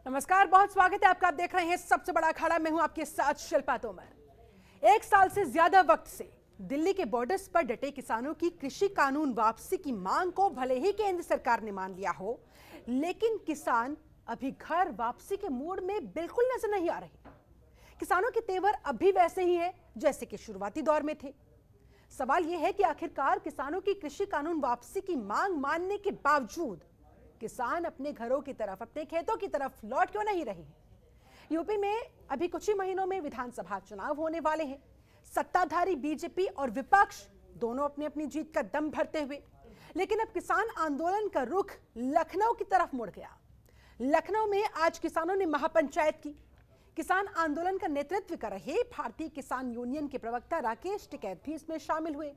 नमस्कार, बहुत स्वागत है आपका। आप देख रहे हैं सबसे बड़ा अखाड़ा। मैं हूं आपके साथ शिल्पा तोमर। एक साल से ज्यादा वक्त से दिल्ली के बॉर्डर्स पर डटे किसानों की कृषि कानून वापसी की मांग को भले ही केंद्र सरकार ने मान लिया हो, लेकिन किसान अभी घर वापसी के मूड में बिल्कुल नजर नहीं आ रहे। किसानों के तेवर अब भी वैसे ही है जैसे कि शुरुआती दौर में थे। सवाल यह है कि आखिरकार किसानों की कृषि कानून वापसी की मांग मानने के बावजूद किसान अपने घरों की तरफ, अपने खेतों की तरफ लौट क्यों नहीं रहे हैं। यूपी में अभी कुछ ही महीनों में विधानसभा चुनाव होने वाले हैं। सत्ताधारी बीजेपी और विपक्ष दोनों अपनी अपनी जीत का दम भरते हुए, लेकिन अब किसान आंदोलन का रुख लखनऊ की तरफ मुड़ गया। लखनऊ में आज किसानों ने महापंचायत की। किसान आंदोलन का नेतृत्व कर रहे भारतीय किसान यूनियन के प्रवक्ता राकेश टिकैत भी इसमें शामिल हुए।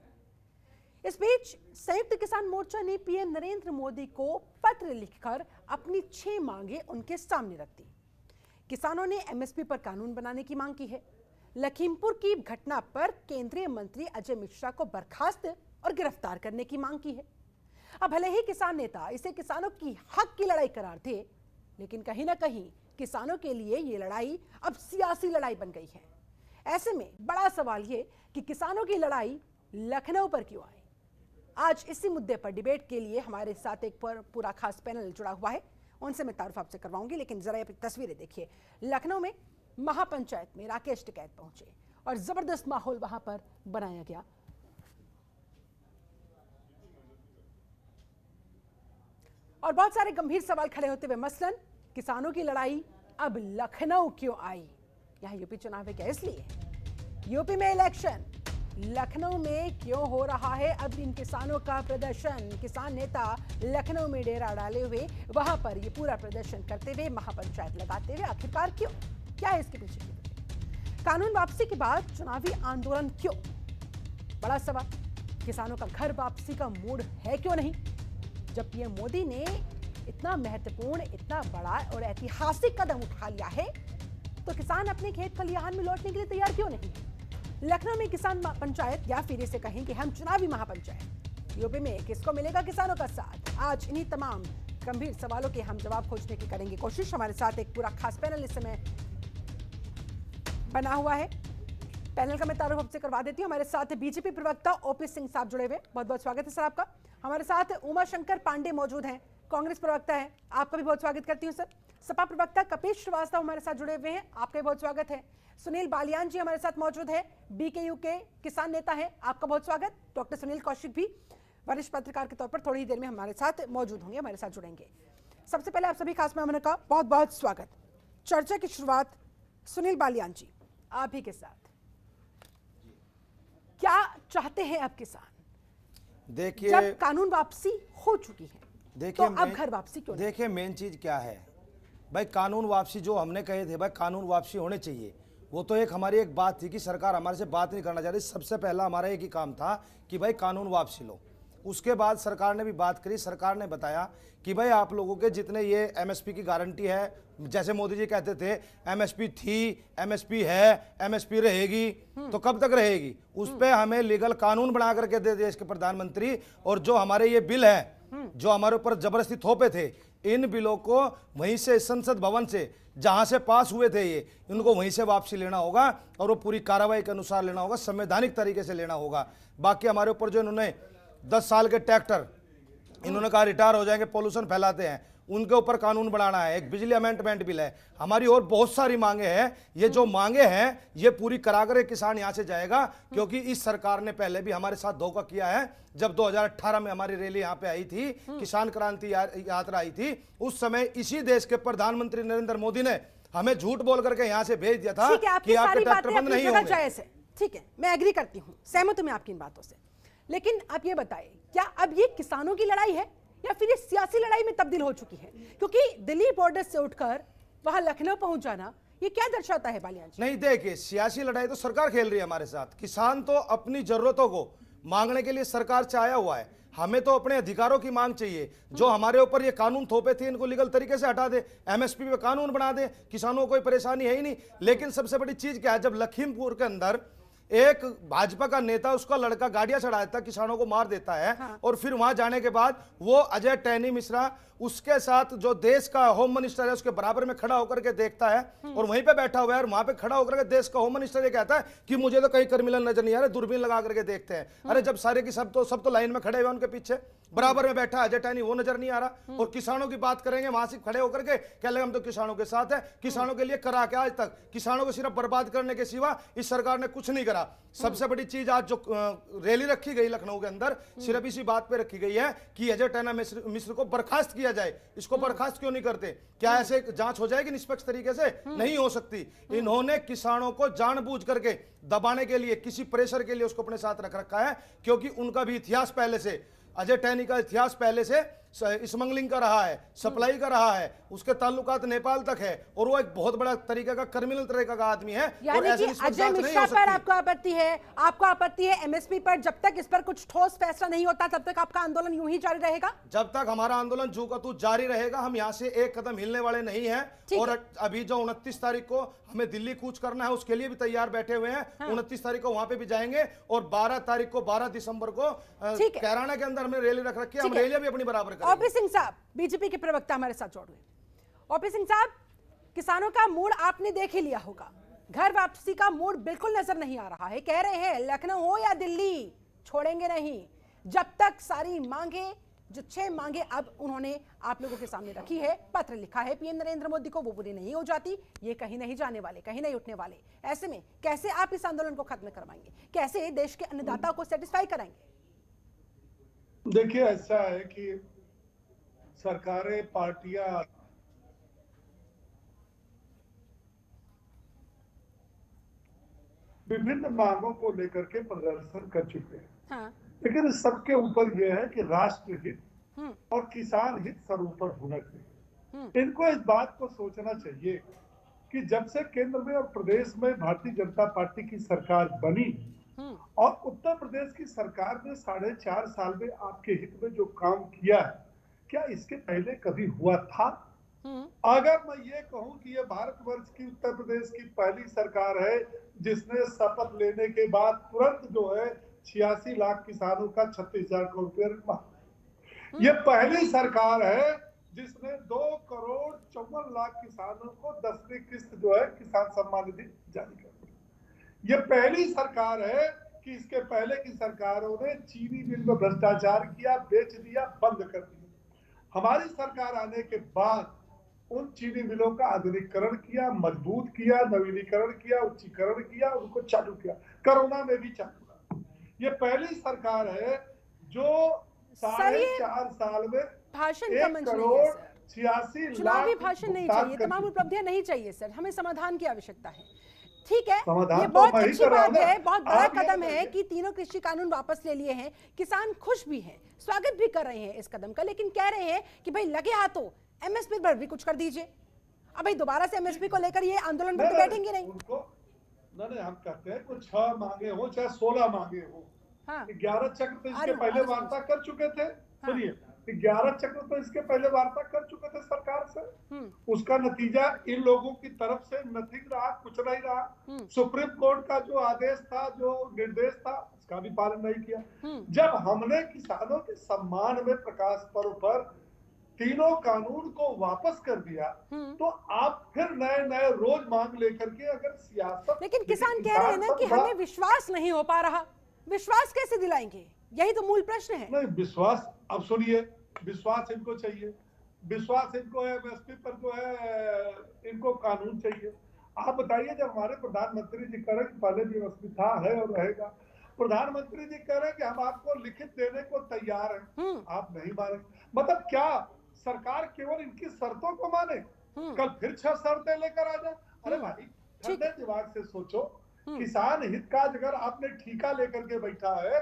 इस बीच संयुक्त किसान मोर्चा ने पीएम नरेंद्र मोदी को पत्र लिखकर अपनी 6 मांगे उनके सामने रख दी। किसानों ने एमएसपी पर कानून बनाने की मांग की है। लखीमपुर की घटना पर केंद्रीय मंत्री अजय मिश्रा को बर्खास्त और गिरफ्तार करने की मांग की है। अब भले ही किसान नेता इसे किसानों की हक की लड़ाई करार थे, लेकिन कहीं ना कहीं किसानों के लिए ये लड़ाई अब सियासी लड़ाई बन गई है। ऐसे में बड़ा सवाल ये कि किसानों की लड़ाई लखनऊ पर क्यों आई। आज इसी मुद्दे पर डिबेट के लिए हमारे साथ एक पूरा खास पैनल जुड़ा हुआ है। उनसे मैं तारुफ आपसे करवाऊंगी, लेकिन जरा ये तस्वीरें देखिए। लखनऊ में महापंचायत में राकेश टिकैत पहुंचे और जबरदस्त माहौल वहां पर बनाया गया। और बहुत सारे गंभीर सवाल खड़े होते हुए, मसलन किसानों की लड़ाई अब लखनऊ क्यों आई। यहां यूपी चुनाव है क्या, इसलिए यूपी में इलेक्शन, लखनऊ में क्यों हो रहा है अब इन किसानों का प्रदर्शन। किसान नेता लखनऊ में डेरा डाले हुए वहां पर ये पूरा प्रदर्शन करते हुए, महापंचायत लगाते हुए, आखिरकार क्यों, क्या है इसके पीछे की वजह। कानून वापसी के बाद चुनावी आंदोलन क्यों, बड़ा सवाल। किसानों का घर वापसी का मूड है क्यों नहीं। जब पीएम मोदी ने इतना महत्वपूर्ण, इतना बड़ा और ऐतिहासिक कदम उठा लिया है, तो किसान अपने खेत खलिहान में लौटने के लिए तैयार क्यों नहीं। लखनऊ में किसान पंचायत, या फिर इसे कहें कि हम चुनावी महापंचायत, यूपी में किसको मिलेगा किसानों का साथ। आज इन्हीं तमाम गंभीर सवालों के हम जवाब खोजने की करेंगे कोशिश। हमारे साथ एक पूरा खास पैनल इस समय बना हुआ है। पैनल का मैं तारुफ आपसे करवा देती हूँ। हमारे साथ बीजेपी प्रवक्ता ओपी सिंह साहब जुड़े हुए, बहुत बहुत स्वागत है सर आपका। हमारे साथ उमा शंकर पांडे मौजूद हैं, कांग्रेस प्रवक्ता है, आपका भी बहुत स्वागत करती हूँ सर। सपा प्रवक्ता कपिल श्रीवास्तव हमारे साथ जुड़े हुए हैं, आपका भी बहुत स्वागत है। सुनील बालियान जी हमारे साथ मौजूद है, बीकेयू के किसान नेता हैं, आपका बहुत स्वागत। डॉक्टर सुनील कौशिक भी वरिष्ठ पत्रकार के तौर पर थोड़ी ही देर में हमारे साथ मौजूद होंगे, हमारे साथ जुड़ेंगे। सबसे पहले आप सभी खास मेहमानों का बहुत बहुत स्वागत। चर्चा की शुरुआत सुनील बालियान जी आप ही के साथ। क्या चाहते हैं अब किसान, देखिए जब कानून वापसी हो चुकी है, देखिए तो अब घर वापसी क्यों नहीं? देखिए मेन चीज क्या है भाई, कानून वापसी जो हमने कहे थे भाई, कानून वापसी होने चाहिए। वो तो एक हमारी एक बात थी कि सरकार हमारे से बात नहीं करना चाहती। सबसे पहला हमारा एक ही काम था कि भाई कानून वापसी लो। उसके बाद सरकार ने भी बात करी, सरकार ने बताया कि भाई आप लोगों के जितने ये एमएसपी की गारंटी है, जैसे मोदी जी कहते थे एमएसपी थी, एमएसपी है, एमएसपी रहेगी, तो कब तक रहेगी। उस पर हमें लीगल कानून बना करके दे देश के प्रधानमंत्री। और जो हमारे ये बिल है जो हमारे ऊपर जबरदस्ती थोपे थे, इन बिलों को वहीं से संसद भवन से जहां से पास हुए थे ये, इनको वहीं से वापसी लेना होगा और वो पूरी कार्रवाई के अनुसार लेना होगा, संवैधानिक तरीके से लेना होगा। बाकी हमारे ऊपर जो इन्होंने 10 साल के ट्रैक्टर इन्होंने कहा रिटायर हो जाएंगे, पोल्यूशन फैलाते हैं, उनके ऊपर कानून बनाना है। एक बिजली अमेंडमेंट बिल है हमारी, और बहुत सारी मांगे हैं। ये जो मांगे हैं ये पूरी कराकर किसान यहां से जाएगा, क्योंकि इस सरकार ने पहले भी हमारे साथ धोखा किया है। जब 2018 में हमारी रैली यहां पे आई थी, किसान क्रांति यात्रा आई थी, उस समय इसी देश के प्रधानमंत्री नरेंद्र मोदी ने हमें झूठ बोल करके यहां से भेज दिया था कि आपके ट्रैक्टर बंद नहीं होंगे। ठीक है, मैं एग्री करती हूँ, सहमत हूं मैं आपकी इन बातों से। लेकिन आप ये बताइए, क्या अब ये किसानों की लड़ाई है या फिर ये सियासी लड़ाई में तब्दील हो चुकी है? क्योंकि दिल्ली बॉर्डर से उठकर वहां लखनऊ पहुंच जाना, ये क्या दर्शाता है बालियान जी? नहीं, देखिए सियासी लड़ाई तो सरकार खेल रही है हमारे साथ। किसान तो अपनी जरूरतों को मांगने के लिए सरकार से आया हुआ है। हमें तो अपने अधिकारों की मांग चाहिए। जो हमारे ऊपर ये कानून थोपे थे इनको लीगल तरीके से हटा दे, एमएसपी पे कानून बना दे, किसानों को कोई परेशानी है ही नहीं। लेकिन सबसे बड़ी चीज क्या है, जब लखीमपुर के अंदर एक भाजपा का नेता उसका लड़का गाड़ियां चढ़ा देता, किसानों को मार देता है। हाँ। और फिर वहां जाने के बाद वो अजय टैनी मिश्रा उसके साथ जो देश का होम मिनिस्टर है उसके बराबर में खड़ा होकर के देखता है और वहीं पे बैठा हुआ है, और वहां पे खड़ा होकर के देश का होम मिनिस्टर ये कहता है कि मुझे तो कहीं क्रिमिनल नजर नहीं आ रहे, दूरबीन लगा करके देखते हैं। अरे जब सारे की सब तो लाइन में खड़े हुए उनके पीछे, बराबर में बैठा अजय टैनी, वो नजर नहीं आ रहा। और किसानों की बात करेंगे वहां से खड़े होकर के कह लगे हम तो किसानों के साथ है। किसानों के लिए करा क्या आज तक? किसानों को सिर्फ बर्बाद करने के सिवा इस सरकार ने कुछ नहीं करा। सबसे बड़ी चीज आज जो रैली रखी गई लखनऊ के अंदर, सिर्फ इसी बात पे रखी गई है कि अजय टैना मिश्र को बर्खास्त किया जाए। इसको बर्खास्त क्यों नहीं करते? क्या ऐसे जांच हो जाएगी निष्पक्ष तरीके से? नहीं हो सकती। इन्होंने किसानों को जानबूझ करके दबाने के लिए, किसी प्रेशर के लिए उसको अपने साथ रख रखा है, क्योंकि उनका भी इतिहास पहले से, अजय टैनी का इतिहास पहले से स्मगलिंग का रहा है, सप्लाई का रहा है, उसके ताल्लुकात नेपाल तक है, और वो एक बहुत बड़ा तरीके का क्रिमिनल तरीका का आदमी है। यानी कि अजय मिश्रा पर आपको आपत्ति है, आपको आपत्ति है एमएसपी पर। जब तक इस पर कुछ ठोस फैसला नहीं होता तब तक आपका आंदोलन यूं ही जारी रहेगा? जब तक हमारा आंदोलन जू का तू जारी रहेगा, हम यहाँ से एक कदम हिलने वाले नहीं हैं। और अभी जो 29 तारीख को हमें दिल्ली कूच करना है उसके लिए भी तैयार बैठे हुए हैं। 29 तारीख को वहां पे भी जाएंगे, और 12 तारीख को 12 दिसंबर को कैराना के अंदर हमने रैली रख रखी है। हम रैलियां भी अपनी बराबर करेंगे। ओपी सिंह साहब, बीजेपी के प्रवक्ता हमारे साथ जोड़ हुए। ओपी सिंह साहब, किसानों का मूड आपने देख ही लिया होगा, घर वापसी का मूड बिल्कुल नजर नहीं आ रहा है। कह रहे हैं लखनऊ हो या दिल्ली छोड़ेंगे नहीं जब तक सारी मांगे, जो 6 मांगे अब उन्होंने आप लोगों के सामने रखी है, पत्र लिखा है पीएम नरेंद्र मोदी को, वो पूरी नहीं हो जाती, ये कहीं नहीं जाने वाले, कहीं नहीं उठने वाले। ऐसे में कैसे आप इस आंदोलन को खत्म करवाएंगे? कैसे देश के अन्नदाताओं को सेटिस्फाई कराएंगे? देखिए, ऐसा है कि सरकारें, पार्टियां विभिन्न मांगों को लेकर के प्रदर्शन कर चुके हैं। हाँ। लेकिन इस सबके ऊपर यह है कि राष्ट्र हित और किसान हित सर्वोपरि होना चाहिए। इनको इस बात को सोचना चाहिए कि जब से केंद्र में और प्रदेश में भारतीय जनता पार्टी की सरकार बनी और उत्तर प्रदेश की सरकार ने 4.5 साल में आपके हित में जो काम किया है, क्या इसके पहले कभी हुआ था? अगर मैं ये कहूं कि ये भारतवर्ष की, उत्तर प्रदेश की पहली सरकार है जिसने शपथ लेने के बाद तुरंत जो है 86 लाख किसानों का 36,000 करोड़ रुपया, ये पहली सरकार है जिसने 2 करोड़ 54 लाख किसानों को 10वीं किस्त जो है किसान सम्मान निधि जारी कर दी। ये पहली सरकार है कि इसके पहले की सरकारों ने चीनी मिल में भ्रष्टाचार किया, बेच दिया, बंद कर दिया। हमारी सरकार आने के बाद उन चीनी मिलों का आधुनिकीकरण किया, मजबूत किया, नवीनीकरण किया, उच्चीकरण किया, उनको चालू किया, कोरोना में भी चालू किया। ये पहली सरकार है जो 4.5 साल में भाषण का मंच नहीं है सर, 86 लाख चुनावी भाषण नहीं चाहिए, तमाम उपलब्धियां नहीं चाहिए सर, हमें समाधान की आवश्यकता है। ठीक है, ये बहुत अच्छी बात है, बहुत बड़ा कदम है कि तीनों कृषि कानून वापस ले लिए हैं, किसान खुश भी हैं, स्वागत भी कर रहे हैं इस कदम का, लेकिन कह रहे हैं कि भाई लगे हाथों एमएसपी पर भी कुछ कर दीजिए। अब भाई दोबारा से एमएसपी को लेकर ये आंदोलन पर तो बैठेंगे नहीं। नहीं, हम कहते हैं कुछ 6 मांगे हो चाहे 16 मांगे हो, 11 चक्र तो इसके पहले वार्ता कर चुके थे। सुनिए, 11 चक्र तो इसके पहले वार्ता कर चुके थे सरकार से। उसका नतीजा इन लोगों की तरफ से नथिंग रहा, कुछ नहीं रहा। सुप्रीम कोर्ट का जो आदेश था, जो निर्देश था, उसका भी पालन नहीं किया। जब हमने किसानों के सम्मान में प्रकाश पर्व पर तीनों कानून को वापस कर दिया, तो आप फिर नए रोज मांग लेकर के अगर सियासत, लेकिन किसान कह रहे हैं ना कि हमें विश्वास नहीं हो पा रहा, विश्वास कैसे दिलाएंगे? यही तो मूल प्रश्न है। नहीं, विश्वास, अब सुनिए, विश्वास इनको चाहिए, विश्वास इनको है एमएसपी पर जो है, इनको कानून चाहिए। आप बताइए, जब हमारे प्रधानमंत्री जी कह रहे हैं कि पहले भी एमएसपी था, है और रहेगा, प्रधानमंत्री जी कह रहे हैं कि हम आपको लिखित देने को तैयार हैं, आप नहीं माने, मतलब क्या सरकार केवल इनकी शर्तों को माने? कल फिर 6 शर्तें लेकर आ जाए? अरे भाई, ठंडे दिमाग से सोचो। किसान हित का अगर आपने ठीका लेकर के बैठा है,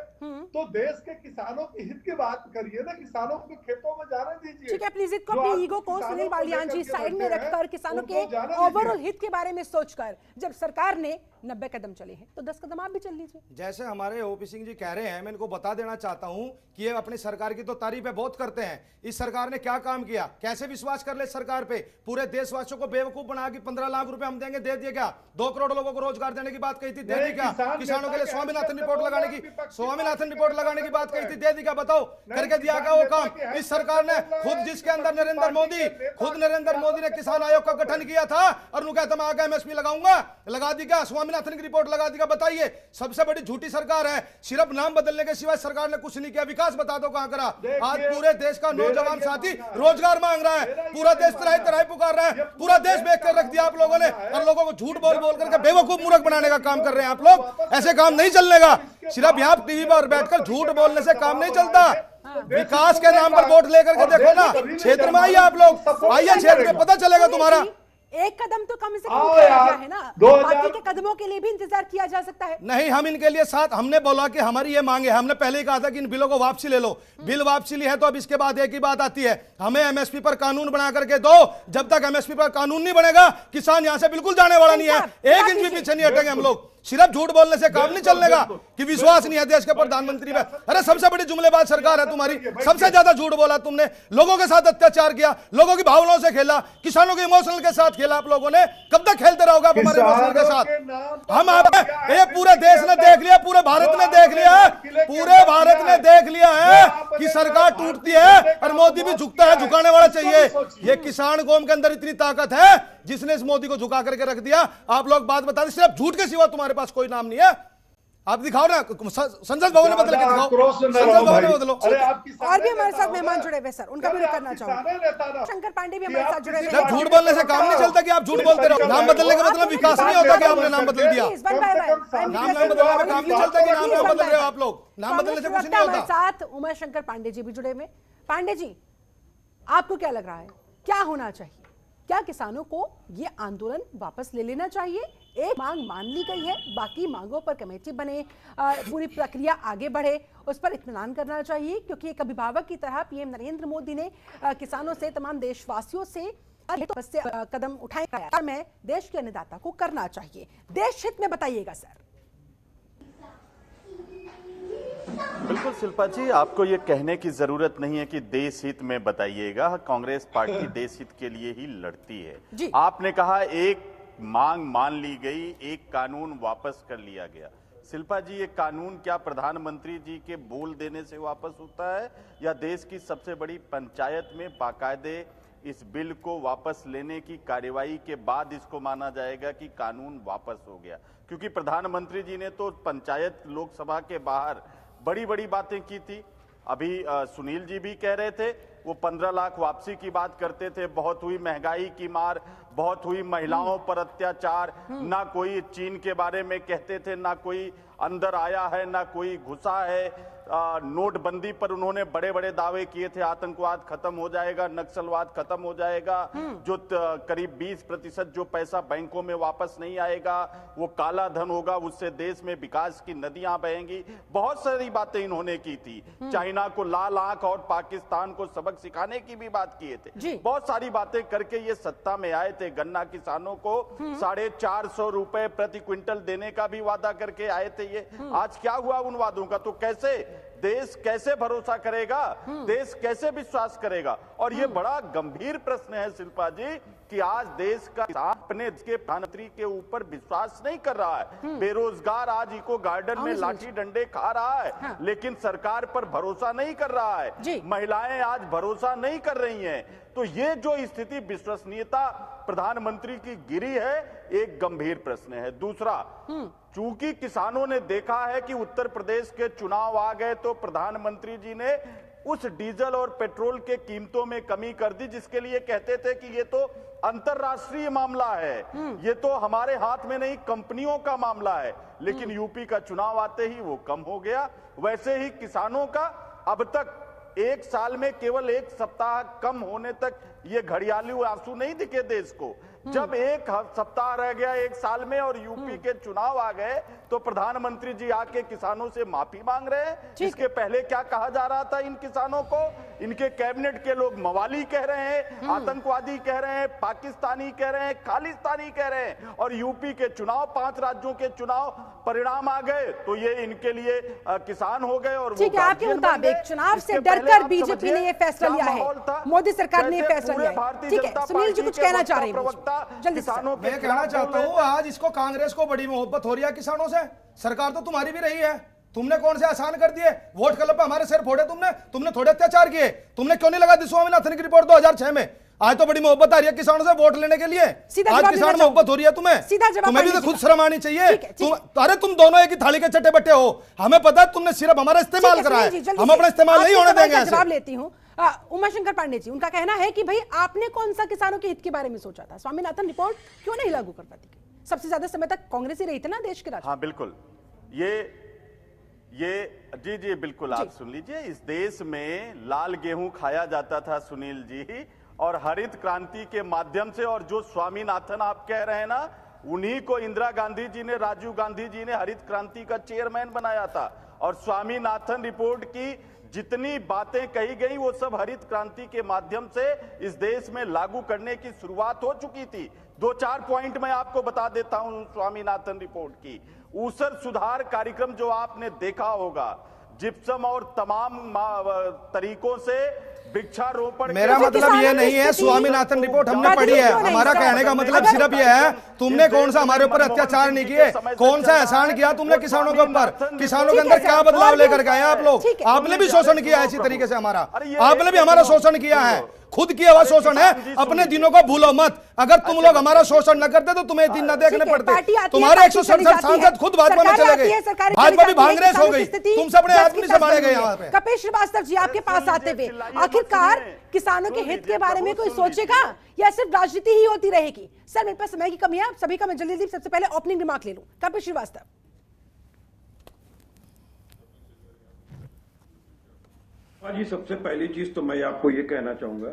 तो देश के किसानों के हित की बात करिए ना, किसानों के खेतों में जाने दीजिए। ठीक है, प्लीज इसको अपनी ईगो को सुनील बालियान जी साइड में रखकर किसानों के ओवरऑल हित के बारे में सोचकर, जब सरकार ने 90 कदम चले हैं तो 10 कदम आप भी चल लीजिए। जैसे हमारे ओपी सिंह जी कह रहे हैं, मैं इनको बता देना चाहता हूं कि ये अपनी सरकार की तो तारीफ बहुत करते हैं। इस सरकार ने क्या काम किया, कैसे विश्वास कर ले सरकार पे। पूरे देशवासियों को बेवकूफ बना के 15 लाख रुपए हम देंगे, दे दिए क्या? 2 करोड़ लोगों को रोजगार देने की बात कही थी, दे दी क्या? किसानों के लिए स्वामीनाथन रिपोर्ट लगाने की बात कही थी, दे दी क्या? बताओ, करके दिया क्या वो काम इस सरकार ने? खुद जिसके अंदर नरेंद्र मोदी ने किसान आयोग का गठन किया था और उन्होंने कहता मैं आगे एमएसपी लगाऊंगा, लगा दी क्या? स्वामीनाथन की रिपोर्ट लगा दी क्या? बताइए, सबसे बड़ी झूठी सरकार है। सिर्फ नाम बदलने के सिवाय सरकार ने कुछ नहीं किया। विकास बता दो कहां करा। आज पूरे देश का नौजवान साथी रोजगार मांग रहा है, पूरा देश तराई तराई पुकार रहा है, पूरा देश बेच कर रख दिया आप लोगों ने, और लोगों को झूठ बोल बोल करके बेवकूफ मूर्ख बनाने का काम कर रहे हैं आप लोग। ऐसे काम नहीं चलने का। सिर्फ यहाँ टीवी पर बैठकर झूठ बोलने से काम नहीं चलता। विकास के नाम पर वोट लेकर के देखो ना, क्षेत्र में आइए आप लोग, आइए क्षेत्र में, पता चलेगा तुम्हारा। एक कदम तो कम से कम उठाया गया है ना, बाकी के कदमों के लिए भी इंतजार किया जा सकता है। नहीं, हम इनके लिए साथ, हमने बोला कि हमारी ये मांग है, हमने पहले ही कहा था कि इन बिलों को वापसी ले लो। बिल वापसी ली है तो अब इसके बाद एक ही बात आती है, हमें एमएसपी पर कानून बना करके दो। जब तक एमएसपी पर कानून नहीं बनेगा, किसान यहां से बिल्कुल जाने वाला नहीं है, एक इंच भी पीछे नहीं हटेंगे हम लोग। सिर्फ झूठ बोलने से काम नहीं चलने का कि विश्वास नहीं है देश के प्रधानमंत्री में। अरे सबसे बड़ी जुमलेबाज सरकार है तुम्हारी, सबसे ज्यादा झूठ बोला तुमने, लोगों के साथ अत्याचार किया, लोगों की भावनाओं से खेला, किसानों के इमोशनल के साथ खेला आप लोगों ने। कब तक खेलते रहोगे आप हमारे इमोशनल के साथ? हम आप ये पूरे देश ने देख लिया, पूरे भारत ने देख लिया, पूरे भारत ने देख लिया है कि सरकार टूटती है और मोदी भी झुकता है, झुकाने वाला चाहिए। ये किसान कौम के अंदर इतनी ताकत है जिसने इस मोदी को झुका करके रख दिया। आप लोग बात बता दें, सिर्फ झूठ के सिवा तुम्हारे पास कोई नाम नहीं है। आप दिखाओ ना, संसद भवन में बदल के दिखाओ, संसद भवन में बदलो। और भी हमारे साथ मेहमान जुड़े हुए सर, उनका भी करना चाहूंगा। शंकर पांडे भी हमारे साथ जुड़े हुए हैं। झूठ बोलने से काम नहीं चलता कि आप झूठ बोलते रहो। नाम बदलने का मतलब विकास नहीं होता कि आपने नाम बदल दिया। नाम बदलने में काम नहीं चलता कि नाम बदल रहे हो आप लोग। नाम बदलने से कुछ नहीं होता। साथ उमा शंकर पांडे जी भी जुड़े हुए। पांडे जी, आपको क्या लग रहा है, क्या होना चाहिए? क्या किसानों को ये आंदोलन वापस ले लेना चाहिए? एक मांग मान ली गई है, बाकी मांगों पर कमेटी बने, पूरी प्रक्रिया आगे बढ़े, उस पर इत्मीनान करना चाहिए, क्योंकि एक अभिभावक की तरह पीएम नरेंद्र मोदी ने किसानों से, तमाम देशवासियों से कदम उठाए मैं देश के अन्नदाता को करना चाहिए। देश हित में बताइएगा सर। बिल्कुल शिल्पा जी, आपको ये कहने की जरूरत नहीं है कि देश हित में बताइएगा। कांग्रेस पार्टी देश हित के लिए ही लड़ती है। आपने कहा एक मांग मान ली गई, एक कानून वापस कर लिया गया। शिल्पा जी, ये कानून क्या प्रधानमंत्री जी के बोल देने से वापस होता है, या देश की सबसे बड़ी पंचायत में बाकायदे इस बिल को वापस लेने की कार्यवाही के बाद इसको माना जाएगा कि कानून वापस हो गया? क्योंकि प्रधानमंत्री जी ने तो पंचायत लोकसभा के बाहर बड़ी बड़ी बातें की थी। अभी सुनील जी भी कह रहे थे, वो 15 लाख वापसी की बात करते थे। बहुत हुई महंगाई की मार, बहुत हुई महिलाओं पर अत्याचार, ना कोई चीन के बारे में कहते थे, ना कोई अंदर आया है, ना कोई घुसा है। नोटबंदी पर उन्होंने बड़े बड़े दावे किए थे, आतंकवाद खत्म हो जाएगा, नक्सलवाद खत्म हो जाएगा, जो करीब 20% जो पैसा बैंकों में वापस नहीं आएगा वो काला धन होगा, उससे देश में विकास की नदियां बहेंगी। बहुत सारी बातें इन्होंने की थी। चाइना को लाल आंख और पाकिस्तान को सबक सिखाने की भी बात किए थे। बहुत सारी बातें करके ये सत्ता में आए थे। गन्ना किसानों को 450 रुपए प्रति क्विंटल देने का भी वादा करके आए थे। ये आज क्या हुआ उन वादों का? तो कैसे देश कैसे भरोसा करेगा, देश कैसे विश्वास करेगा? और ये बड़ा गंभीर प्रश्न है शिल्पा जी कि आज देश का अपने प्रधानमंत्री के ऊपर विश्वास नहीं कर रहा है। बेरोजगार आज इको गार्डन में लाठी डंडे खा रहा है, लेकिन सरकार पर भरोसा नहीं कर रहा है। महिलाएं आज भरोसा नहीं कर रही हैं। तो ये जो स्थिति, विश्वसनीयता प्रधानमंत्री की गिरी है, एक गंभीर प्रश्न है। दूसरा, चूंकि किसानों ने देखा है कि उत्तर प्रदेश के चुनाव आ गए तो प्रधानमंत्री जी ने उस डीजल और पेट्रोल के कीमतों में कमी कर दी, जिसके लिए कहते थे कि ये तो अंतरराष्ट्रीय मामला है, ये तो हमारे हाथ में नहीं, कंपनियों का मामला है। लेकिन यूपी का चुनाव आते ही वो कम हो गया। वैसे ही किसानों का अब तक एक साल में केवल एक सप्ताह कम होने तक ये घड़ियाली आंसू नहीं दिखे देश को। जब एक सप्ताह रह गया एक साल में और यूपी के चुनाव आ गए तो प्रधानमंत्री जी आके किसानों से माफी मांग रहे हैं। इसके पहले क्या कहा जा रहा था इन किसानों को? इनके कैबिनेट के लोग मवाली कह रहे हैं, आतंकवादी कह रहे हैं, पाकिस्तानी कह रहे हैं, खालिस्तानी कह रहे हैं। और यूपी के चुनाव, 5 राज्यों के चुनाव परिणाम आ गए तो ये इनके लिए किसान हो गए। और ठीक है, आपके मुताबिक चुनाव से डरकर बीजेपी ने ये फैसला लिया है, मोदी सरकार ने फैसला लिया है। ठीक है, सुनील जी कुछ कहना चाह रहे हैं जल्दी से। मैं कहना चाहता हूँ आज इसको कांग्रेस को बड़ी मोहब्बत हो रही है किसानों से। सरकार तो तुम्हारी भी रही है, तुमने कौन से आसान कर दिए? वोट क्लब पे हमारे सिर फोड़े तुमने थोड़े अत्याचार किए। तुमने क्यों नहीं लगा दी स्वामीनाथन की रिपोर्ट 2006 में? आज तो बड़ी मोहब्बत आ रही है किसानों से वोट लेने के लिए। आज किसान मोहब्बत हो रही है तुम्हें, तुम्हें भी तो खुद शर्म आनी चाहिए। अरे तुम दोनों एक ही थाली के चट्टे बट्टे हो। हमें पता है तुमने सिर्फ हमारा इस्तेमाल करा है, हम अपना इस्तेमाल नहीं होने देंगे। जवाब लेती हूँ उमाशंकर पांडे जी, उनका कहना है कि भाई आपने कौन सा किसानों के हित के बारे में सोचा था? स्वामीनाथन रिपोर्ट क्यों नहीं लागू कर पाती? सबसे ज्यादा समय तक कांग्रेस ही रही थी ना देश के राज। हाँ बिल्कुल, ये जी बिल्कुल आप सुन लीजिए। इस देश में लाल गेहूं खाया जाता था सुनील जी, और हरित क्रांति के माध्यम से, और जो स्वामीनाथन आप कह रहे हैं ना, उन्हीं को इंदिरा गांधी जी ने, राजीव गांधी जी ने हरित क्रांति का चेयरमैन बनाया था। और स्वामीनाथन रिपोर्ट की जितनी बातें कही गई वो सब हरित क्रांति के माध्यम से इस देश में लागू करने की शुरुआत हो चुकी थी। 2-4 पॉइंट मैं आपको बता देता हूं स्वामीनाथन रिपोर्ट की। ऊसर सुधार कार्यक्रम जो आपने देखा होगा, जिप्सम और तमाम तरीकों से वृक्षारोपण। मेरा मतलब ये नहीं है, स्वामीनाथन रिपोर्ट हमने पढ़ी है। हमारा कहने का मतलब सिर्फ ये है, तुमने कौन सा हमारे ऊपर अत्याचार नहीं किए, कौन सा एहसान किया तुमने किसानों के ऊपर? किसानों के अंदर क्या बदलाव लेकर गए आप लोग? आपने भी शोषण किया है इसी तरीके से हमारा, आपने भी हमारा शोषण किया है, खुद किया हुआ शोषण है। अपने दिनों को भूलो मत। अगर तुम लोग हमारा शोषण न करते तो तुम्हें दिन न देखने पड़ते। तुम्हारे 167 सांसद खुद भाजपा में चले गए, भाजपा भी भांगरेस हो गई, तुमसे अपने आदमी से मारे गए। यहाँ पे कपिल श्रीवास्तव जी आपके पास आते हुए, आखिरकार किसानों के हित के बारे में कोई सोचेगा या सिर्फ राजनीति ही होती रहेगी? सर मेरे पास समय की कमी है, सभी का मैं जल्दी सबसे पहले ओपनिंग रिमार्क ले लूं। कपिल श्रीवास्तव। हाँ जी, सबसे पहली चीज तो मैं आपको ये कहना चाहूंगा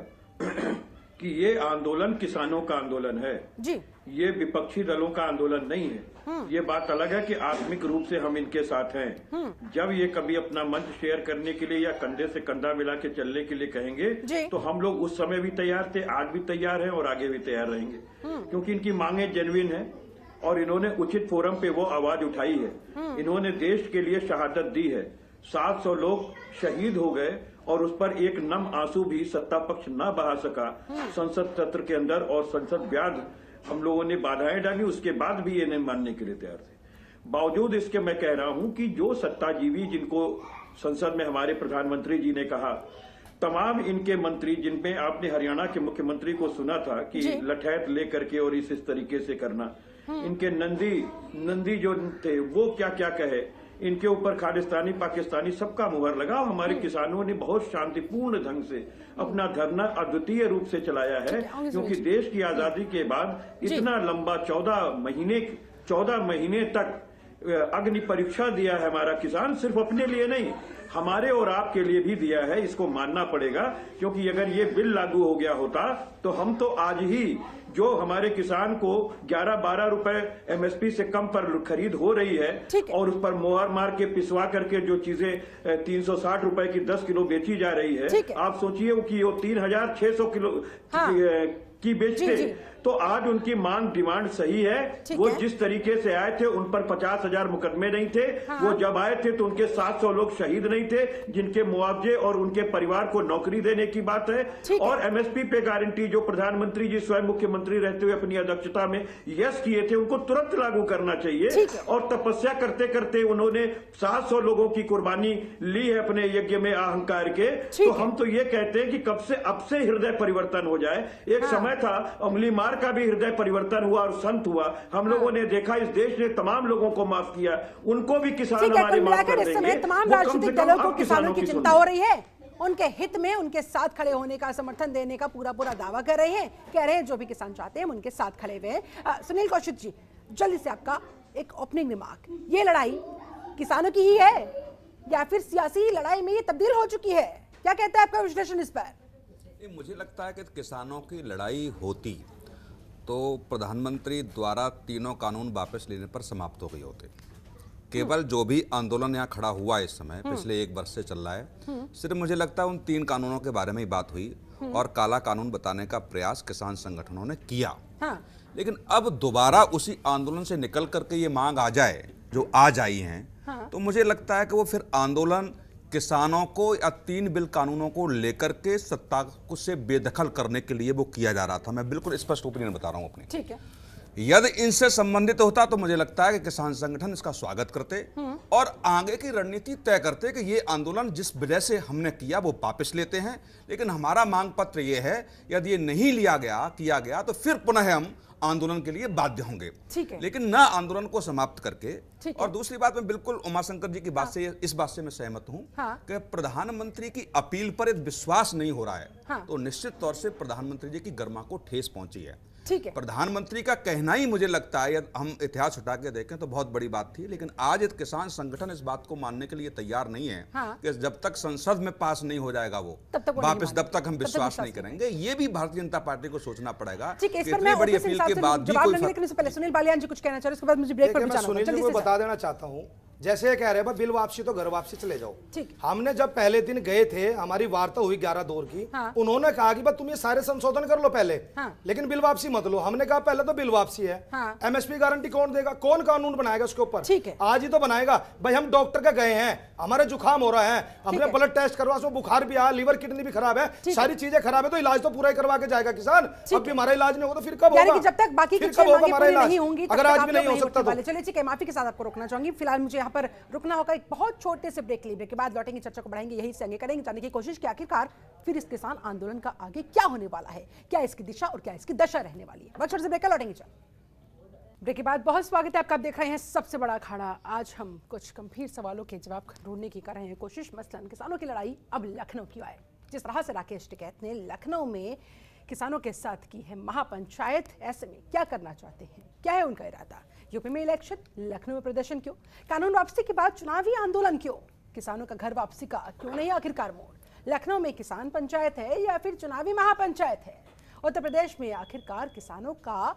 कि ये आंदोलन किसानों का आंदोलन है जी, ये विपक्षी दलों का आंदोलन नहीं है। ये बात अलग है कि आत्मिक रूप से हम इनके साथ हैं। जब ये कभी अपना मंच शेयर करने के लिए या कंधे से कंधा मिला के चलने के लिए कहेंगे तो हम लोग उस समय भी तैयार थे, आज भी तैयार हैं और आगे भी तैयार रहेंगे, क्योंकि इनकी मांगे जेन्युइन है और इन्होंने उचित फोरम पे वो आवाज उठाई है। इन्होंने देश के लिए शहादत दी है। 700 लोग शहीद हो गए और उस पर एक नम आंसू भी सत्ता पक्ष न बहा सका संसद सत्र के अंदर, और संसद ब्याज हम लोगों ने बाधाएं डाली, उसके बाद भी ये नहीं मानने के लिए तैयार थे। बावजूद इसके मैं कह रहा हूं कि जो सत्ताजीवी जिनको संसद में हमारे प्रधानमंत्री जी ने कहा, तमाम इनके मंत्री जिनमें आपने हरियाणा के मुख्यमंत्री को सुना था कि लठैत लेकर के और इस तरीके से करना, इनके नंदी जो थे वो क्या क्या कहे, इनके ऊपर खालिस्तानी पाकिस्तानी सबका मुहर लगा। हमारे किसानों ने बहुत शांतिपूर्ण ढंग से अपना धरना अद्वितीय रूप से चलाया है, क्योंकि देश की आजादी के बाद इतना लंबा 14 महीने तक अग्नि परीक्षा दिया है हमारा किसान, सिर्फ अपने लिए नहीं हमारे और आपके लिए भी दिया है। इसको मानना पड़ेगा, क्योंकि अगर ये बिल लागू हो गया होता तो हम तो आज ही जो हमारे किसान को 11-12 रुपए एमएसपी से कम पर खरीद हो रही है और उस पर मोहर मार के पिसवा करके जो चीजें 360 रुपए की 10 किलो बेची जा रही है, आप सोचिए कि वो 3600 किलो की बेचते, तो आज उनकी मांग डिमांड सही है। वो जिस तरीके से आए थे उन पर 50,000 मुकदमे नहीं थे। वो जब आए थे तो उनके 700 लोग शहीद नहीं थे, जिनके मुआवजे और उनके परिवार को नौकरी देने की बात है। और एमएसपी पे गारंटी जो प्रधानमंत्री जी स्वयं मुख्यमंत्री रहते हुए अपनी अध्यक्षता में यस किए थे, उनको तुरंत लागू करना चाहिए। और तपस्या करते करते उन्होंने 700 लोगों की कुर्बानी ली है अपने यज्ञ में अहंकार के। तो हम तो ये कहते हैं कि कब से अब से हृदय परिवर्तन हो जाए। एक समय था अमली मार का भी हृदय परिवर्तन हुआ और संत हुआ। हम लोगों ने देखा इस देश ने तमाम लोगों को माफ किया, उनको भी किसान हमारे माफ कर देंगे। इस समय तमाम राजनीतिक दलों को किसानों की चिंता हो रही है, उनके हित में उनके साथ खड़े होने का, समर्थन देने का पूरा दावा कर रहे हैं। कह रहे हैं जो भी किसान चाहते हैं उनके साथ खड़े हुए हैं। सुनील कौशिक जी, जल्दी से आपका एक ओपनिंग रिमार्क, ये लड़ाई किसानों की ही है या फिर सियासी लड़ाई में ये तब्दील हो चुकी है? क्या कहता है आपका विश्लेषण इस पर? मुझे लगता है कि किसानों की लड़ाई होती तो प्रधानमंत्री द्वारा तीनों कानून वापस लेने पर समाप्त हो गए होते। केवल जो भी आंदोलन यहाँ खड़ा हुआ इस समय पिछले 1 वर्ष से चल रहा है, सिर्फ मुझे लगता है उन 3 कानूनों के बारे में ही बात हुई और काला कानून बताने का प्रयास किसान संगठनों ने किया। लेकिन अब दोबारा उसी आंदोलन से निकल करके ये मांग आ जाए जो आज आई हैं, तो मुझे लगता है कि वो फिर आंदोलन किसानों को या 3 बिल कानूनों को लेकर के सत्ता को से बेदखल करने के लिए वो किया जा रहा था। मैं बिल्कुल स्पष्ट ओपिनियन बता रहा हूं अपनी। ठीक है। यदि इनसे संबंधित होता तो मुझे लगता है कि किसान संगठन इसका स्वागत करते और आगे की रणनीति तय करते कि ये आंदोलन जिस वजह से हमने किया वो वापस लेते हैं, लेकिन हमारा मांग पत्र ये है, यदि ये नहीं किया गया तो फिर पुनः हम आंदोलन के लिए बाध्य होंगे। लेकिन न आंदोलन को समाप्त करके। और दूसरी बात, मैं बिल्कुल उमाशंकर जी की बात से इस बात से मैं सहमत हूं कि प्रधानमंत्री की अपील पर एक विश्वास नहीं हो रहा है, तो निश्चित तौर से प्रधानमंत्री जी की गर्मा को ठेस पहुंची है। प्रधानमंत्री का कहना ही मुझे लगता है, हम इतिहास उठा के देखें तो बहुत बड़ी बात थी, लेकिन आज एक किसान संगठन इस बात को मानने के लिए तैयार नहीं है कि जब तक संसद में पास नहीं हो जाएगा वो वापस, तब तक हम विश्वास नहीं करेंगे। ये भी भारतीय जनता पार्टी को सोचना पड़ेगा। इतनी बड़ी अपील के बाद भी पहले सुनील बालियान जी कुछ कहना चाह रहे हैं, उसके बाद मुझे ब्रेक पर सुनील जी को बता देना चाहता हूँ, जैसे ये कह रहे हैं बिल वापसी तो घर वापसी चले जाओ। हमने जब पहले दिन गए थे, हमारी वार्ता हुई 11 दौर की, उन्होंने कहा कि तुम ये सारे संशोधन कर लो पहले, लेकिन बिल वापसी मत लो। हमने कहा पहले तो बिल वापसी है, एमएसपी गारंटी कौन देगा, कौन कानून बनाएगा उसके ऊपर? आज ही तो बनाएगा भाई। हम डॉक्टर के गए हैं, हमारे जुकाम हो रहा है, हमने ब्लड टेस्ट करवा, उसमें बुखार भी आया, लीवर किडनी भी खराब है, सारी चीजें खराब है, तो इलाज तो पूरा ही करवा के जाएगा किसान। अब भी हमारा इलाज नहीं होगा तो फिर कब होगा? जब तक बाकी फिर कब होगा हमारा इलाज? अगर आज भी नहीं हो सकता तो चलिए ठीक है, माफी के साथ आपको रोकना चाहूंगी। फिलहाल मुझे यहाँ पर रुकना होगा, एक बहुत छोटे से ब्रेक लेने के बाद लौटेंगे, चर्चा को बढ़ाएंगे, यही से आगे करेंगे, जानने की कोशिश कि आखिरकार फिर इस किसान आंदोलन का आगे क्या होने वाला है, क्या इसकी दिशा और क्या इसकी दशा रहने वाली है। बहुत छोटे से ब्रेक लौटेंगे। ब्रेक के बाद बहुत स्वागत है आपका। आप देख रहे हैं सबसे बड़ा अखाड़ा। आज हम कुछ गंभीर सवालों के जवाब ढूंढने की कर रहे हैं कोशिश। मसलन किसानों की लड़ाई अब लखनऊ की आए। जिस तरह से राकेश टिकैत ने लखनऊ में किसानों के साथ की है महापंचायत, ऐसे में क्या करना चाहते हैं, क्या है उनका इरादा? यूपी में इलेक्शन, लखनऊ में प्रदर्शन क्यों? कानून वापसी के बाद चुनावी आंदोलन क्यों? किसानों का घर वापसी का क्यों नहीं आखिरकार मोड़? लखनऊ में किसान पंचायत है या फिर चुनावी महापंचायत है? उत्तर प्रदेश में आखिरकार किसानों का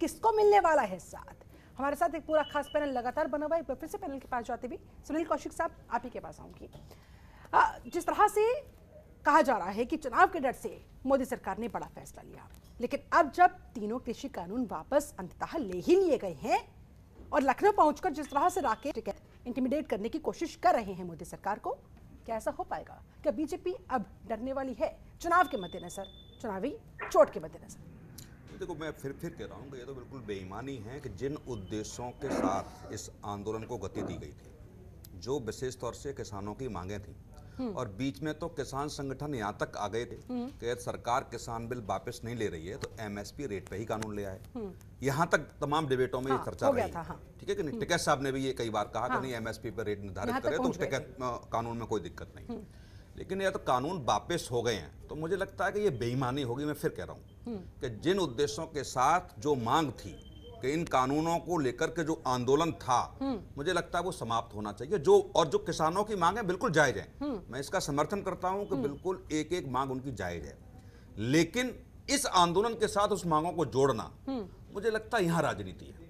किसको मिलने वाला है साथ? हमारे साथ एक पूरा खास पैनल लगातार बना हुआ है। फिर से पैनल के पास जाते हुए सुनील कौशिक साहब, आप ही के पास आऊंगी। जिस तरह से कहा जा रहा है कि चुनाव के डर से मोदी सरकार ने बड़ा फैसला लिया, लेकिन अब जब तीनों कृषि कानून वापस अंततः ले ही लिए गए हैं और लखनऊ पहुंचकर जिस तरह से राकेश टिकैत इंटिमिडेट करने की कोशिश कर रहे हैं मोदी सरकार को, क्या ऐसा हो पाएगा? क्या बीजेपी अब डरने वाली है चुनाव के मद्देनजर, चुनावी चोट के मद्देनजर? देखो, मैं फिर कह रहा हूँ कि ये तो बिल्कुल बेईमानी है कि जिन उद्देश्यों के साथ इस आंदोलन को गति दी गई थी, जो विशेष तौर से किसानों की मांगें थी, और बीच में तो किसान संगठन यहाँ तक आ गए थे कि सरकार किसान बिल वापस नहीं ले रही है तो एमएसपी रेट पे ही कानून ले आए। यहाँ तक तमाम डिबेटों में ये चर्चा रही। ठीक है कि नहीं? टिकैत साहब ने भी ये कई बार कहा कि नहीं, एमएसपी पे रेट निर्धारित करे तो टिकैत कानून में कोई दिक्कत नहीं। लेकिन यह तो कानून वापस हो गए हैं, तो मुझे लगता है कि ये बेईमानी होगी। मैं फिर कह रहा हूँ कि जिन उद्देश्यों के साथ जो मांग थी कि इन कानूनों को लेकर के जो आंदोलन था, मुझे लगता है वो समाप्त होना चाहिए। जो किसानों की मांग है बिल्कुल जायज है, मैं इसका समर्थन करता हूं कि बिल्कुल एक एक मांग उनकी जायज है, लेकिन इस आंदोलन के साथ उस मांगों को जोड़ना, मुझे लगता है यहां राजनीति है।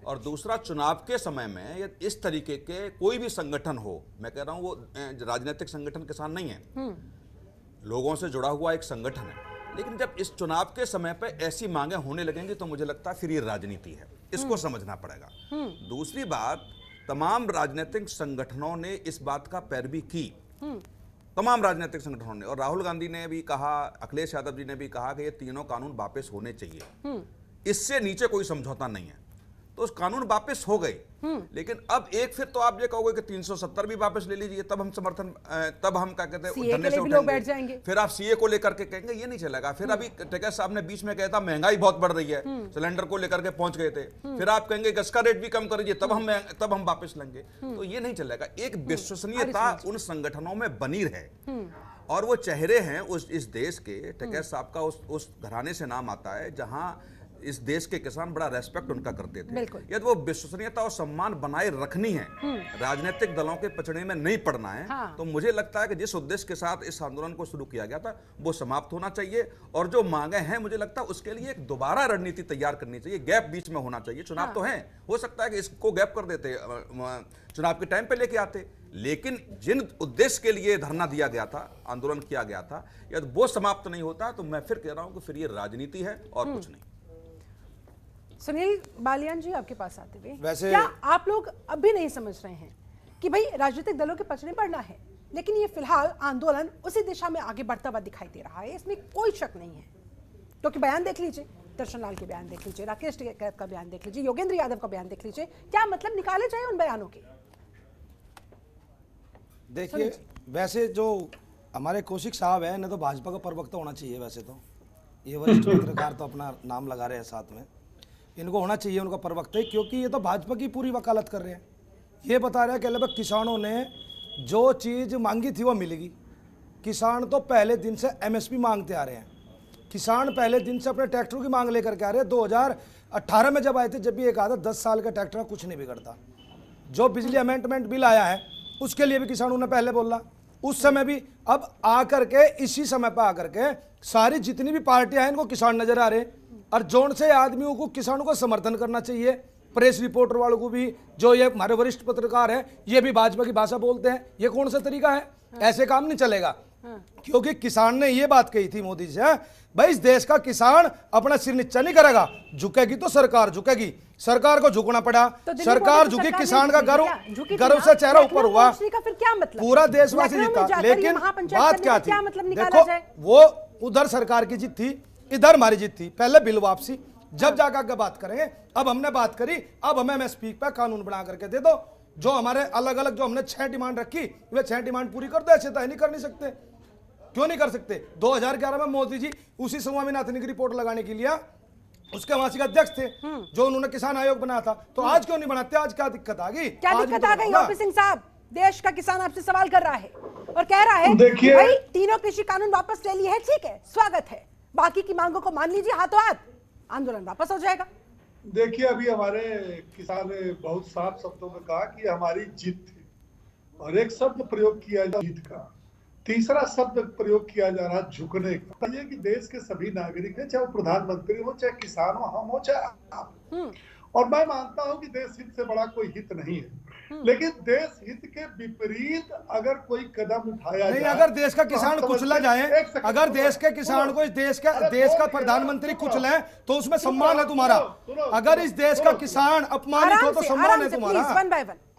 और दूसरा, चुनाव के समय में इस तरीके के कोई भी संगठन हो, मैं कह रहा हूं वो राजनीतिक संगठन किसान नहीं है, लोगों से जुड़ा हुआ एक संगठन है, लेकिन जब इस चुनाव के समय पे ऐसी मांगे होने लगेंगी तो मुझे लगता है फिर ये राजनीति है, इसको समझना पड़ेगा। दूसरी बात, तमाम राजनीतिक संगठनों ने इस बात का पैरवी की, तमाम राजनीतिक संगठनों ने, और राहुल गांधी ने भी कहा, अखिलेश यादव जी ने भी कहा कि ये तीनों कानून वापस होने चाहिए, इससे नीचे कोई समझौता नहीं है। तो उस कानून वापस हो गए, लेकिन अब एक फिर तो आप ये कहोगे कि 370 भी वापस ले लीजिए, तब हम समर्थन, तब हम क्या कहते हैं धरने से उठेंगे, फिर आप सीए को लेकर के कहेंगे, ये नहीं चलेगा। फिर अभी टिकैत साहब ने बीच में कहता महंगाई बहुत बढ़ रही है, सिलेंडर को लेकर के पहुंच गए थे, फिर आप कहेंगे गैस का रेट भी कम कर दीजिए, तब हम वापस लेंगे, तो ये नहीं चलेगा। एक विश्वसनीयता उन संगठनों में बनी रहे, और वो चेहरे हैं इस देश के। टिकैत साहब का उस घराने से नाम आता है जहां इस देश के किसान बड़ा रेस्पेक्ट उनका करते थे। यदि वो विश्वसनीयता और सम्मान बनाए रखनी है, राजनीतिक दलों के पचड़े में नहीं पड़ना है, तो मुझे लगता है कि जिस उद्देश्य के साथ इस आंदोलन को शुरू किया गया था वो समाप्त होना चाहिए। और जो मांगे हैं, मुझे लगता है उसके लिए एक दोबारा रणनीति तैयार करनी चाहिए, गैप बीच में होना चाहिए। चुनाव तो है, हो सकता है कि इसको गैप कर देते, चुनाव के टाइम पे लेके आते, लेकिन जिन उद्देश्य के लिए धरना दिया गया था, आंदोलन किया गया था, यदि वो समाप्त नहीं होता तो मैं फिर कह रहा हूं कि फिर ये राजनीति है और कुछ नहीं। सुनील बालियान जी, आपके पास आते हुए, वैसे क्या आप लोग अब भी नहीं समझ रहे हैं कि भाई राजनीतिक दलों के पचड़े पड़ना है, लेकिन ये फिलहाल आंदोलन उसी दिशा में आगे बढ़ता हुआ दिखाई दे रहा है, इसमें कोई शक नहीं है। क्योंकि बयान देख लीजिए, दर्शन लाल के बयान देख लीजिए, राकेश टिकैत का बयान देख लीजिए, योगेंद्र यादव का बयान देख लीजिए, क्या मतलब निकाले जाए उन बयानों के? देखिए, वैसे जो हमारे कौशिक साहब है, इन्हें तो भाजपा का प्रवक्ता होना चाहिए। वैसे तो ये वरिष्ठ पत्रकार तो अपना नाम लगा रहे हैं साथ में, इनको होना चाहिए उनका प्रवक्ता ही, क्योंकि ये तो भाजपा की पूरी वकालत कर रहे हैं। ये बता रहे हैं कि लगभग किसानों ने जो चीज़ मांगी थी वो मिलेगी। किसान तो पहले दिन से एमएसपी मांगते आ रहे हैं, किसान पहले दिन से अपने ट्रैक्टरों की मांग लेकर के आ रहे हैं। 2018 में जब आए थे, जब भी एक आता 10 साल का ट्रैक्टर कुछ नहीं बिगड़ता। जो बिजली अमेंडमेंट बिल आया है उसके लिए भी किसानों ने पहले बोला, उस समय भी। अब आकर के इसी समय पर आकर के सारी जितनी भी पार्टियां हैं इनको किसान नजर आ रहे हैं, और जोन से आदमियों को किसानों को समर्थन करना चाहिए। प्रेस रिपोर्टर वालों को भी, जो ये हमारे वरिष्ठ पत्रकार हैं, ये भी भाजपा की भाषा बोलते हैं। ये कौन सा तरीका है? ऐसे काम नहीं चलेगा। क्योंकि किसान ने ये बात कही थी मोदी से, भाई इस देश का किसान अपना सिर नीचा नहीं करेगा, झुकेगी तो सरकार झुकेगी। सरकार को झुकना पड़ा, तो सरकार झुकी, किसान का गर्व से चेहरा ऊपर हुआ, फिर क्या मतलब? पूरा देशवासी जीता। लेकिन बात क्या थी? देखो, वो उधर सरकार की जीत थी, इधर हमारी जीत थी। पहले बिल वापसी, जब जाकर बात करेंगे। अब हमने बात करी, अब हमें एमएसपी पर कानून बना करके दे दो। जो हमारे अलग अलग जो हमने 6 डिमांड रखी, वे 6 डिमांड पूरी कर दो। ऐसे तो नहीं कर सकते। क्यों नहीं कर सकते? 2011 में मोदी जी उसी स्वामीनाथन की रिपोर्ट लगाने के लिए उसके वहां से अध्यक्ष थे, जो उन्होंने किसान आयोग बनाया था। तो आज क्यों नहीं बनाते? आज क्या दिक्कत आ गई? क्या दिक्कत आ गई? ओपी सिंह साहब, देश का किसान आपसे सवाल कर रहा है और कह रहा है भाई तीनों कृषि कानून वापस ले लिए हैं, ठीक है, स्वागत है, बाकी की मांगों को मान लीजिए, हाथों हाथ आंदोलन वापस हो जाएगा। देखिए, अभी हमारे किसान ने बहुत साफ शब्दों में कहा कि हमारी जीत थी, और एक शब्द प्रयोग किया जीत का, तीसरा शब्द प्रयोग किया जा रहा झुकने का। ये कि देश के सभी नागरिक हैं, चाहे वो प्रधानमंत्री हो, चाहे किसान हो, हम हो, चाहे आप। और मैं मानता हूं कि देश हित से बड़ा कोई हित नहीं है, लेकिन देश हित के विपरीत अगर कोई कदम उठाया जाए, अगर देश का किसान कुचला जाए, अगर देश के किसान को इस देश का प्रधानमंत्री कुचले, तो उसमें सम्मान है तुम्हारा। अगर इस देश का किसान अपमानित हो तो सम्मान है तुम्हारा।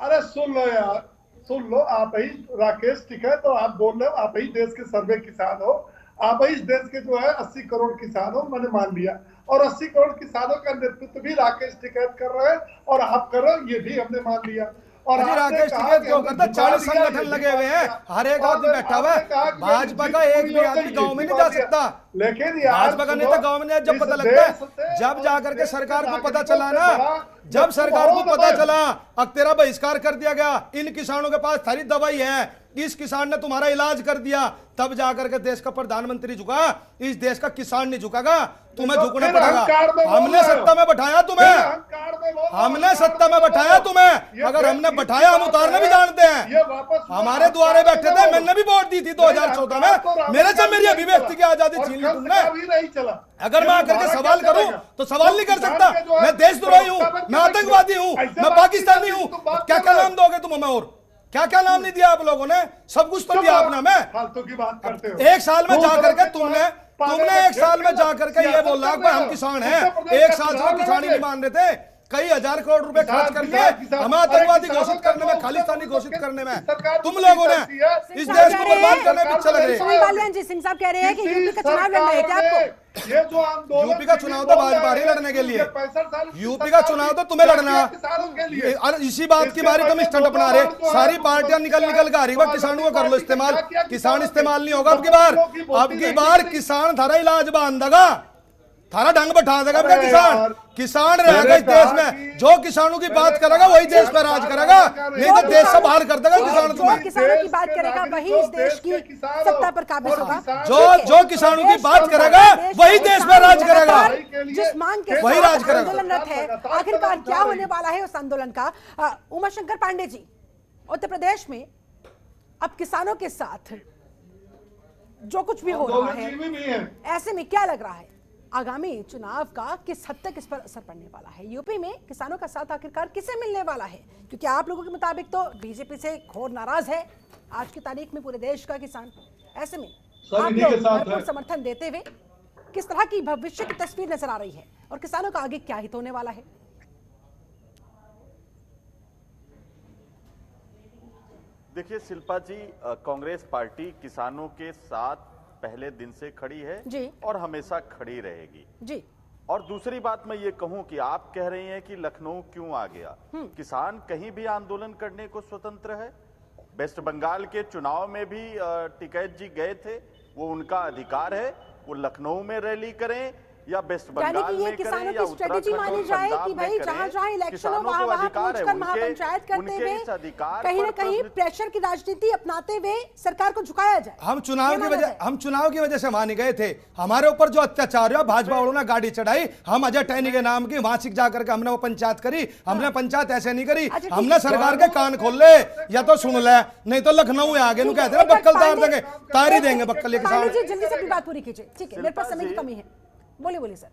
अरे सुन लो यार, सुन लो। आप ही राकेश टिकैत, तो आप बोल रहे हो आप ही देश के सर्वे किसान हो, आप ही इस देश के जो है 80 करोड़ किसान हो, मैंने मान लिया। और 80 करोड़ किसानों का नेतृत्व भी राकेश टिकैत कर रहे हैं और आप कर रहे हो, ये भी हमने मान लिया। और राकेश टिकैत क्यों करता? 40 संगठन लगे हुए हैं, हर एक आदमी बैठा हुआ है। भाजपा का एक भी आदमी गांव में नहीं जा सकता, लेकिन भाजपा का नेता गांव में जब पता लगता है, जब जाकर के सरकार को पता चला ना, जब सरकार को पता चला अब तेरा बहिष्कार कर दिया गया, इन किसानों के पास सारी दवाई है, इस किसान ने तुम्हारा इलाज कर दिया, तब जाकर के देश का प्रधानमंत्री झुका। इस देश का किसान नहीं झुकागा, तुम्हें झुकना पड़ेगा। हमने सत्ता में बैठाया तुम्हें, हमने सत्ता में बैठाया तुम्हें। अगर हमने बैठाया, हम उतारना भी जानते हैं। हमारे द्वारे बैठे थे, मैंने भी वोट दी थी 2014 में, मेरे से मेरी अभिव्यक्ति की आजादी छीन ली तुमने। अगर मैं आकर के सवाल करूं तो सवाल नहीं कर सकता। मैं देशद्रोही हूं, मैं आतंकवादी हूं, मैं पाकिस्तानी हूं, क्या क्या नाम दोगे तुम हमें? और क्या क्या नाम नहीं दिया आप लोगों ने? सब कुछ तो दिया अपना। मैं फालतू की बात करते हो। एक साल में जाकर के तुमने एक साल में जाकर के ये बोला कि हम किसान हैं। एक साल से किसान ही नहीं मान रहे थे, कई हजार करोड़ रुपए खर्च करके हमें आतंकवादी घोषित करने में, खालिस्तानी घोषित करने में तुम लोगों ने इस देश को बर्बाद करने में पीछे लग रहे। सुनील बालियान जी, सिंह साहब कह रहे हैं कि यूपी का चुनाव लड़ना है क्या आपको? ये जो आंदोलन, यूपी का चुनाव तो भाजपा ही लड़ने के लिए, यूपी का चुनाव तो तुम्हें लड़ना। इसी बात की बारी तुम स्टंट अपना रहे, सारी पार्टियां निकल के आ रही है, किसानों को कर लो इस्तेमाल। किसान इस्तेमाल नहीं होगा अब की बार किसान थारा इलाज बांध देगा, थारा ढंग बैठा देगा अपने किसान। किसान रहेगा इस देश में, जो किसानों की बात करेगा वही देश पर राज करेगा, नहीं तो देश से बाहर कर देगा किसान तुम्हें। किसानों की बात करेगा वही इस देश की सत्ता पर काबिज होगा। जो किसानों की बात करेगा वही देश पर राज करेगा, जिस मांग के वही राज करेगा। आंदोलनरत है, आखिरकार क्या होने वाला है उस आंदोलन का? उमाशंकर पांडे जी, उत्तर प्रदेश में अब किसानों के साथ जो कुछ भी हो रहा है, ऐसे में क्या लग रहा है आगामी चुनाव का किस हद तक इस पर असर पड़ने वाला है? यूपी में किसानों का साथ आखिरकार किसे मिलने वाला है? क्योंकि आप लोगों के मुताबिक तो बीजेपी से घोर नाराज है आज की तारीख में पूरे देश का किसान। ऐसे में आप लोग भरपूर समर्थन देते हुए किस तरह की भविष्य की तस्वीर नजर आ रही है और किसानों का आगे क्या हित होने वाला है? देखिए शिल्पा जी, कांग्रेस पार्टी किसानों के साथ पहले दिन से खड़ी है जी। और हमेशा खड़ी रहेगी जी। और दूसरी बात मैं ये कहूं कि आप कह रही हैं कि लखनऊ क्यों आ गया? किसान कहीं भी आंदोलन करने को स्वतंत्र है। वेस्ट बंगाल के चुनाव में भी टिकैत जी गए थे, वो उनका अधिकार है, वो लखनऊ में रैली करें या वेस्ट बंगाल में करें या स्ट्रेटेजी मानी जाए कि भाई जहां जहां इलेक्शन हो वहां वहां पहुंचकर महापंचायत करते हुए कहीं ना कहीं प्रेशर की राजनीति अपनाते हुए सरकार को झुकाया जाए। हम चुनाव की वजह से वहां नहीं गए थे। हमारे ऊपर जो अत्याचार हुआ, भाजपा वालों ने गाड़ी चढ़ाई, हम अजय टैनी के नाम की वहां जाकर के हमने वो पंचायत करी। हमने पंचायत ऐसे नहीं करी, हमने सरकार के कान खोल ले या तो सुन ले, नहीं तो लखनऊ आगे कहते हैं बक्कल तार देंगे, तार ही देंगे बक्कल। ये किसान जल्दी से अपनी बात पूरी कीजिए। ठीक है, मेरे पास समय की कमी है। बोलिए सर।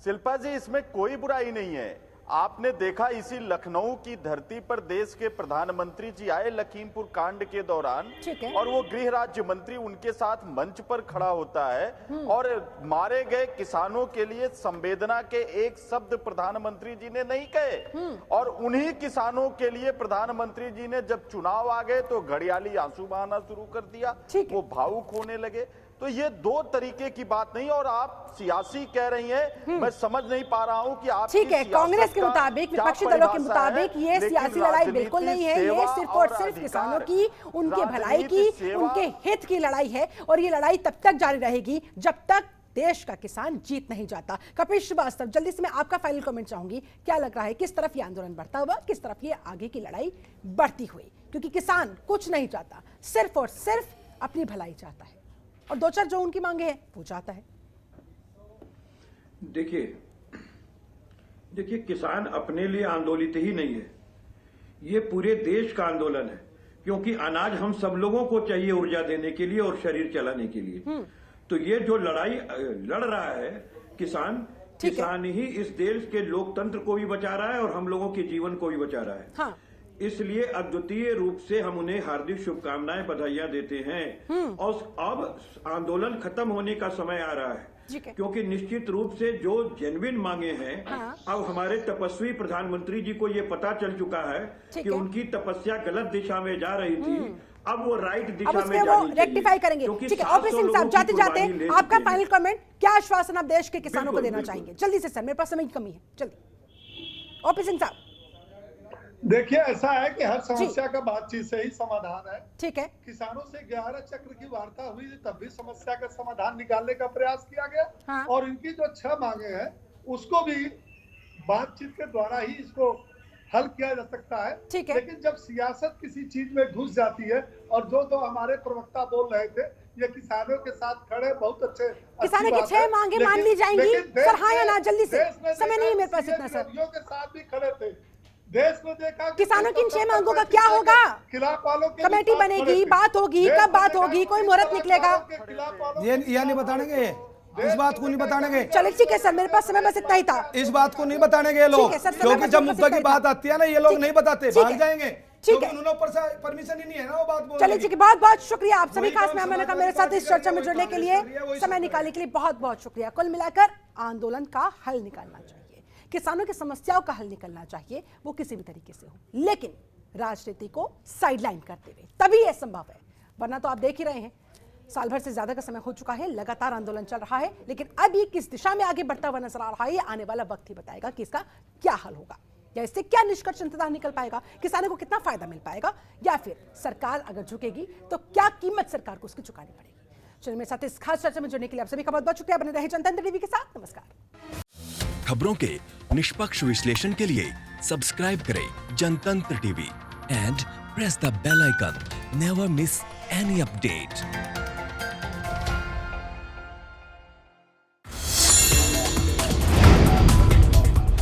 शिल्पा जी, इसमें कोई बुराई नहीं है। आपने देखा इसी लखनऊ की धरती पर देश के प्रधानमंत्री जी आए लखीमपुर कांड के दौरान, और वो गृह राज्य मंत्री उनके साथ मंच पर खड़ा होता है और मारे गए किसानों के लिए संवेदना के एक शब्द प्रधानमंत्री जी ने नहीं कहे। और उन्हीं किसानों के लिए प्रधानमंत्री जी ने जब चुनाव आ गए तो घड़ियाली आंसू बहाना शुरू कर दिया, वो भावुक होने लगे। तो ये दो तरीके की बात नहीं, और आप सियासी कह रही हैं, मैं समझ नहीं पा रहा हूं कि आप ठीक है, कांग्रेस के मुताबिक, विपक्षी दलों के मुताबिक ये सियासी लड़ाई बिल्कुल नहीं है, ये सिर्फ और सिर्फ किसानों की, उनके भलाई की, उनके हित की लड़ाई है। और ये लड़ाई तब तक जारी रहेगी जब तक देश का किसान जीत नहीं जाता। कपिल श्रीवास्तव, जल्दी से मैं आपका फाइनल कमेंट चाहूंगी। क्या लग रहा है किस तरफ ये आंदोलन बढ़ता हुआ, किस तरफ ये आगे की लड़ाई बढ़ती हुई? क्योंकि किसान कुछ नहीं चाहता, सिर्फ और सिर्फ अपनी भलाई चाहता है और दो चार जो उनकी मांगे हैं वो चाहता है। देखिए किसान अपने लिए आंदोलित ही नहीं है, ये पूरे देश का आंदोलन है। क्योंकि अनाज हम सब लोगों को चाहिए ऊर्जा देने के लिए और शरीर चलाने के लिए। तो ये जो लड़ाई लड़ रहा है किसान ही इस देश के लोकतंत्र को भी बचा रहा है और हम लोगों के जीवन को भी बचा रहा है। हाँ। इसलिए अद्वितीय रूप से हम उन्हें हार्दिक शुभकामनाएं, बधाइयां देते हैं। और अब आंदोलन खत्म होने का समय आ रहा है, क्योंकि निश्चित रूप से जो जेन्युइन मांगे हैं, अब हमारे तपस्वी प्रधानमंत्री जी को ये पता चल चुका है कि उनकी तपस्या गलत दिशा में जा रही थी, अब वो राइट दिशा में जानी चाहिए। रेक्टिफाई करेंगे। ठीक है, ऑफिस सिंह साहब, जाते जाते आपका फाइनल कमेंट, क्या आश्वासन आप देश के किसानों को देना चाहेंगे? जल्दी से सर, मेरे पास समय की कमी है, जल्दी। ऑफिस सिंह साहब, देखिए ऐसा है कि हर समस्या का बातचीत से ही समाधान है। ठीक है, किसानों से 11 चक्र की वार्ता हुई, तब भी समस्या का समाधान निकालने का प्रयास किया गया। हाँ। और इनकी जो 6 मांगे हैं उसको भी बातचीत के द्वारा ही इसको हल किया जा सकता है। ठीक है। लेकिन जब सियासत किसी चीज में घुस जाती है, और जो हमारे प्रवक्ता बोल रहे थे, ये किसानों के साथ खड़े, बहुत अच्छे किसानों की 6 मांगे मान ली जाएंगी सर? हाँ या ना? जल्दी से, समय नहीं मेरे पास इतना सर। के साथ भी खड़े थे, देश में देखा किसानों की इन 6 मांगों का क्या होगा? खिलाफ वालों की कमेटी बनेगी, बात होगी, कब बात होगी, कोई मुहूर्त निकलेगा? ये नहीं बतानेंगे, इस बात को नहीं बतानेंगे। चलिए ठीक है सर, मेरे पास समय बस इतना ही था। इस बात को नहीं बतानेंगे ये लोग, क्योंकि जब मुद्दा की बात आती है ना, ये लोग नहीं बताते, भाग जाएंगे। ठीक है, उन्होंने ऊपर से परमिशन ही नहीं है ना वो बात बोलने की। चलिए ठीक है, बहुत बहुत शुक्रिया आप सभी खास मेहमानों का मेरे साथ इस चर्चा में जुड़ने के लिए, समय निकालने के लिए बहुत बहुत शुक्रिया। कुल मिलाकर आंदोलन का हल निकालना चाहिए, किसानों की समस्याओं का हल निकलना चाहिए, वो किसी भी तरीके से हो, लेकिन राजनीति को साइडलाइन करते हुए, तभी यह संभव है। वरना तो आप देख ही रहे हैं, साल भर से ज्यादा का समय हो चुका है, लगातार आंदोलन चल रहा है, लेकिन अब ये किस दिशा में आगे बढ़ता हुआ नजर आ रहा है, ये आने वाला वक्त ही बताएगा कि इसका क्या हल होगा, या इससे क्या निष्कर्ष अंततः निकल पाएगा, किसानों को कितना फायदा मिल पाएगा, या फिर सरकार अगर झुकेगी तो क्या कीमत सरकार को उसकी चुकानी पड़ेगी। चलिए मेरे साथ इस खास चर्चा में जुड़ने के लिए आप सभी का बहुत बहुत शुक्रिया। बने रहे जनतंत्र टीवी के साथ। नमस्कार। खबरों के निष्पक्ष विश्लेषण के लिए सब्सक्राइब करें Janatantra TV and press the bell icon. Never miss any update.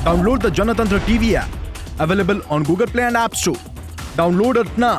Download the Janatantra TV app, available on Google Play and App Store. Download it now.